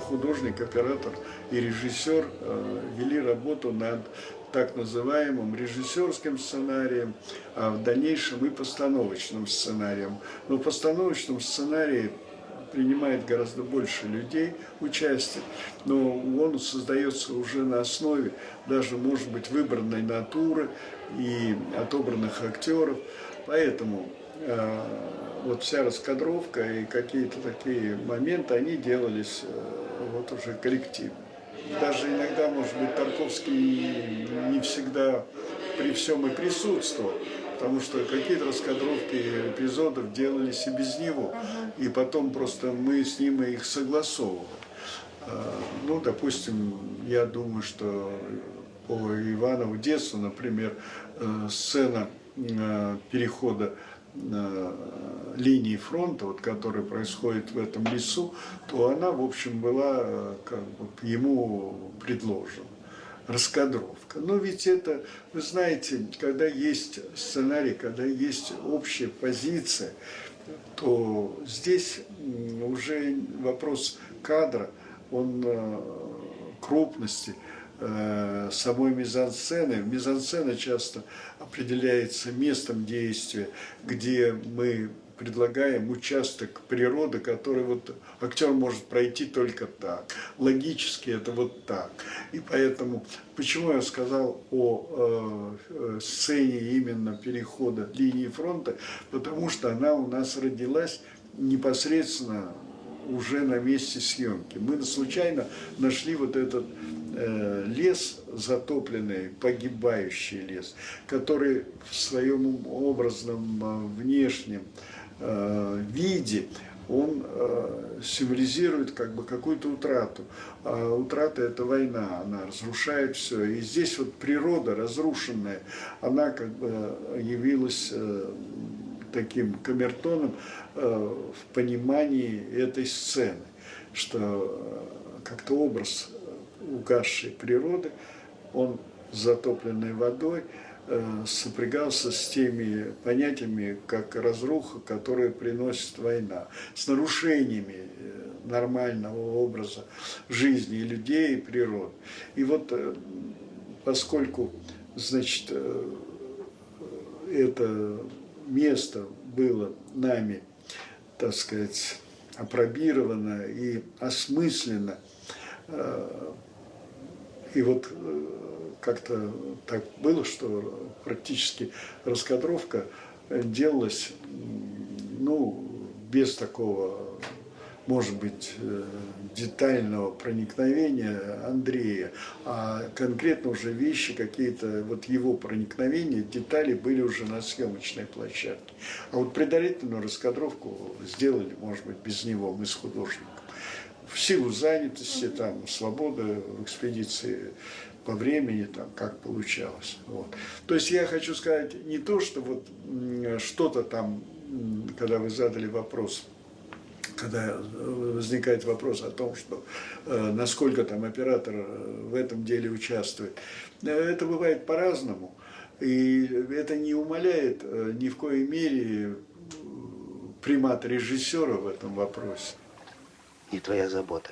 художник, оператор и режиссер вели работу над так называемым режиссерским сценарием, а в дальнейшем и постановочным сценарием. Но в постановочном сценарии принимает гораздо больше людей участие, но он создается уже на основе даже, может быть, выбранной натуры и отобранных актеров. Поэтому вот вся раскадровка и какие-то такие моменты, они делались вот уже коллективно. Даже иногда, может быть, Тарковский не всегда при всем и присутствовал, потому что какие-то раскадровки эпизодов делались и без него. И потом просто мы с ним их согласовывали. Ну, допустим, я думаю, что по Иванову детству, например, сцена перехода линии фронта, вот, которая происходит в этом лесу, то она, в общем, была как бы ему предложена. Раскадровка. Но ведь это, вы знаете, когда есть сценарий, когда есть общая позиция, то здесь уже вопрос кадра, он крупности, самой мизансцены. Мизансцена часто определяется местом действия, где мы предлагаем участок природы, который вот актер может пройти только так. Логически это вот так. И поэтому, почему я сказал о сцене именно перехода линии фронта, потому что она у нас родилась непосредственно уже на месте съемки. Мы случайно нашли вот этот лес затопленный, погибающий лес, который в своем образном внешнем виде он символизирует как бы какую-то утрату. А утрата – это война, она разрушает все. И здесь вот природа разрушенная, она как бы явилась таким камертоном в понимании этой сцены, что как-то образ угасшей природы, он с затопленной водой сопрягался с теми понятиями, как разруха, которую приносит война, с нарушениями нормального образа жизни и людей, и природы. И вот поскольку, значит, это место было нами, так сказать, апробировано и осмысленно, и вот как-то так было, что практически раскадровка делалась, ну, без такого, может быть, детального проникновения Андрея, а конкретно уже вещи какие-то, вот его проникновения, детали были уже на съемочной площадке. А вот предварительную раскадровку сделали, может быть, без него, мы с художником. В силу занятости, там, свободы в экспедиции по времени, там, как получалось. Вот. То есть я хочу сказать не то, что вот что-то там, когда вы задали вопрос, когда возникает вопрос о том, что насколько там оператор в этом деле участвует. Это бывает по-разному, и это не умаляет ни в коей мере примат режиссера в этом вопросе. И твоя забота.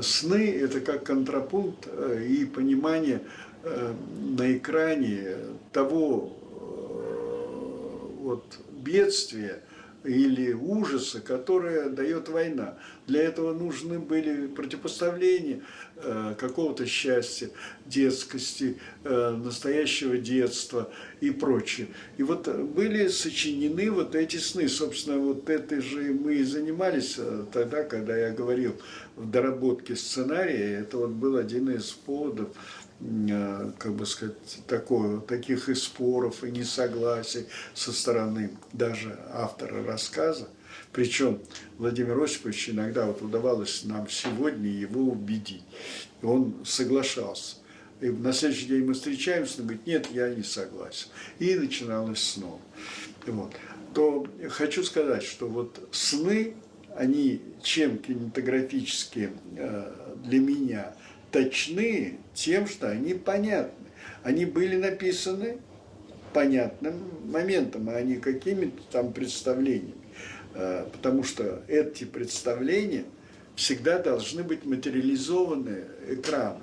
Сны – это как контрапункт и понимание на экране того вот бедствия или ужаса, которое дает война. Для этого нужны были противопоставления какого-то счастья, детскости, настоящего детства и прочее. И вот были сочинены вот эти сны. Собственно, вот это же мы и занимались тогда, когда я говорил в доработке сценария. Это вот был один из поводов, как бы сказать, таких и споров, и несогласий со стороны даже автора рассказа. Причем Владимир Осипович иногда вот удавалось нам сегодня его убедить. И он соглашался. И на следующий день мы встречаемся, он говорит: нет, я не согласен. И начиналось снова. Вот. То хочу сказать, что вот сны, они чем кинематографически для меня точны, тем, что они понятны. Они были написаны понятным моментом, а не какими-то там представлениями. Потому что эти представления всегда должны быть материализованы экраном.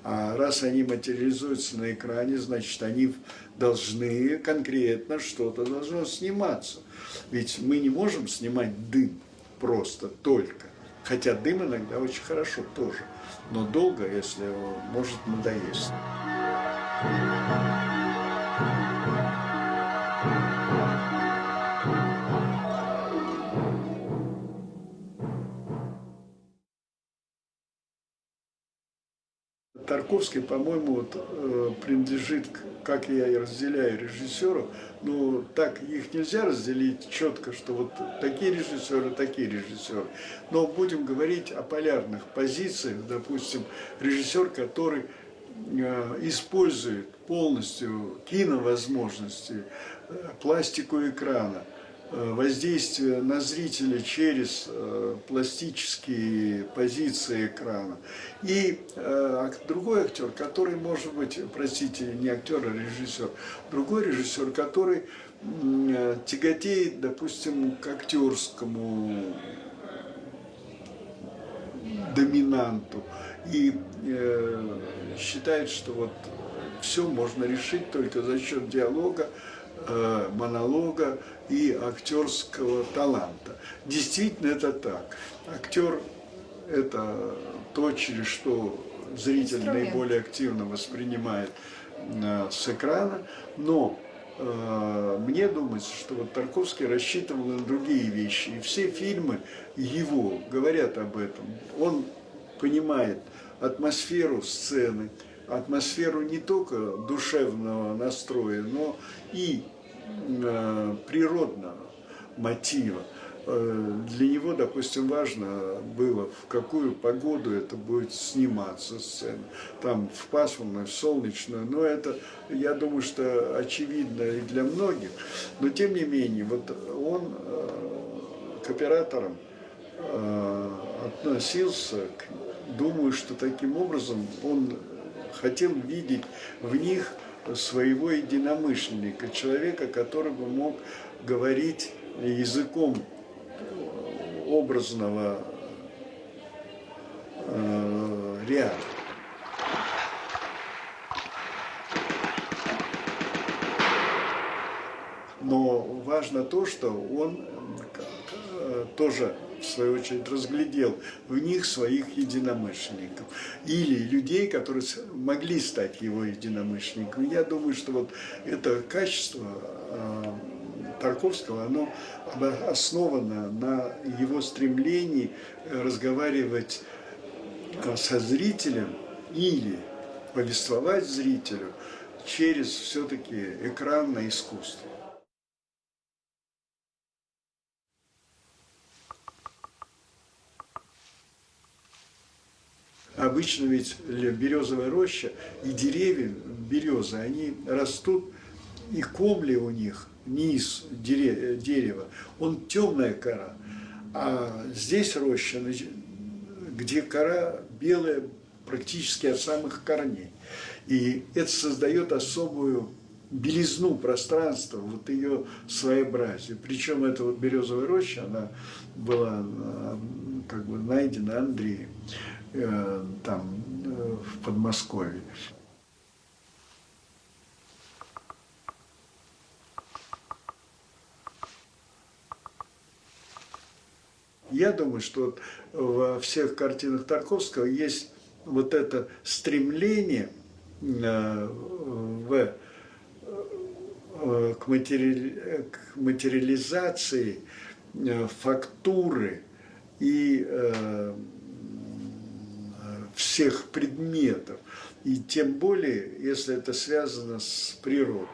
А раз они материализуются на экране, значит, они должны конкретно, что-то должно сниматься. Ведь мы не можем снимать дым просто только. Хотя дым иногда очень хорошо тоже. Но долго, если может надоесть. Тарковский, по-моему, принадлежит, как я и разделяю режиссеров, но так их нельзя разделить четко, что вот такие режиссеры. Но будем говорить о полярных позициях, допустим, режиссер, который использует полностью киновозможности, пластику экрана, воздействие на зрителя через пластические позиции экрана. И другой актер, который может быть, простите, не актер, а режиссер, другой режиссер, который тяготеет, допустим, к актерскому доминанту и считает, что вот все можно решить только за счет диалога, монолога и актерского таланта. Действительно, это так. Актер – это то, через что зритель наиболее активно воспринимает с экрана, но мне думается, что вот Тарковский рассчитывал на другие вещи, и все фильмы его говорят об этом. Он понимает атмосферу сцены, атмосферу не только душевного настроя, но и природного мотива. Для него, допустим, важно было, в какую погоду это будет сниматься сцена. Там в пасмурную, в солнечную, но это, я думаю, что очевидно и для многих. Но тем не менее, вот он к операторам относился, думаю, что таким образом он хотел видеть в них своего единомышленника, человека, который бы мог говорить языком образного ряда. Но важно то, что он тоже, в свою очередь, разглядел в них своих единомышленников. Или людей, которые могли стать его единомышленниками. Я думаю, что вот это качество Тарковского, оно основано на его стремлении разговаривать со зрителем или повествовать зрителю через все-таки экранное искусство. Обычно ведь березовая роща и деревья березы, они растут, и комли у них, низ дерева, он темная кора. А здесь роща, где кора белая практически от самых корней. И это создает особую белизну пространства, вот ее своеобразие. Причем эта вот березовая роща, она была как бы найдена Андреем там в Подмосковье. Я думаю, что во всех картинах Тарковского есть вот это стремление к материализации фактуры и всех предметов, и тем более, если это связано с природой.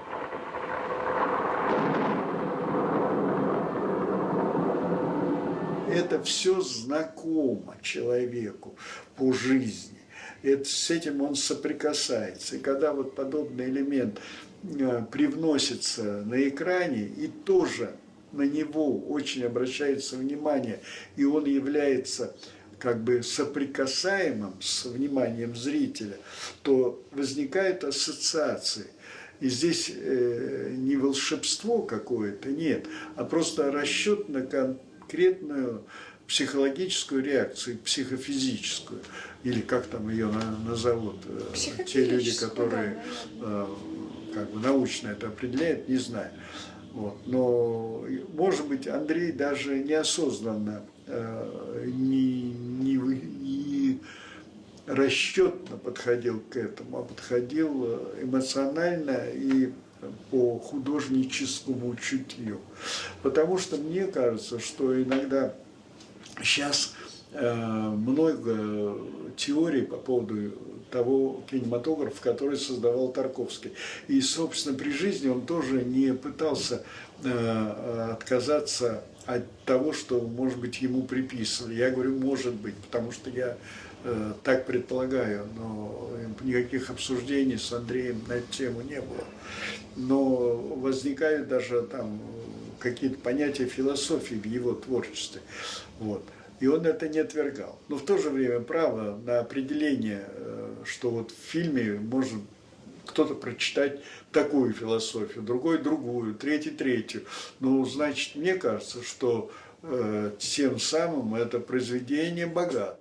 Это все знакомо человеку по жизни. С этим он соприкасается. И когда вот подобный элемент привносится на экране, и тоже на него очень обращается внимание, и он является как бы соприкасаемым с вниманием зрителя, то возникают ассоциации. И здесь не волшебство какое-то, нет, а просто расчет на конкретную психологическую реакцию, психофизическую, или как там ее назовут, те люди, которые как бы научно это определяют, не знаю. Вот. Но, может быть, Андрей даже неосознанно, не расчетно подходил к этому, а подходил эмоционально и по художническому чутью. Потому что мне кажется, что иногда сейчас много теорий по поводу того кинематографа, который создавал Тарковский. И, собственно, при жизни он тоже не пытался отказаться от того, что, может быть, ему приписывали. Я говорю, может быть, потому что я так предполагаю, но никаких обсуждений с Андреем на эту тему не было. Но возникают даже там какие-то понятия философии в его творчестве. Вот. И он это не отвергал. Но в то же время право на определение, что вот в фильме может кто-то прочитать такую философию, другой другую, третий третью. Ну, значит, мне кажется, что тем самым это произведение богато.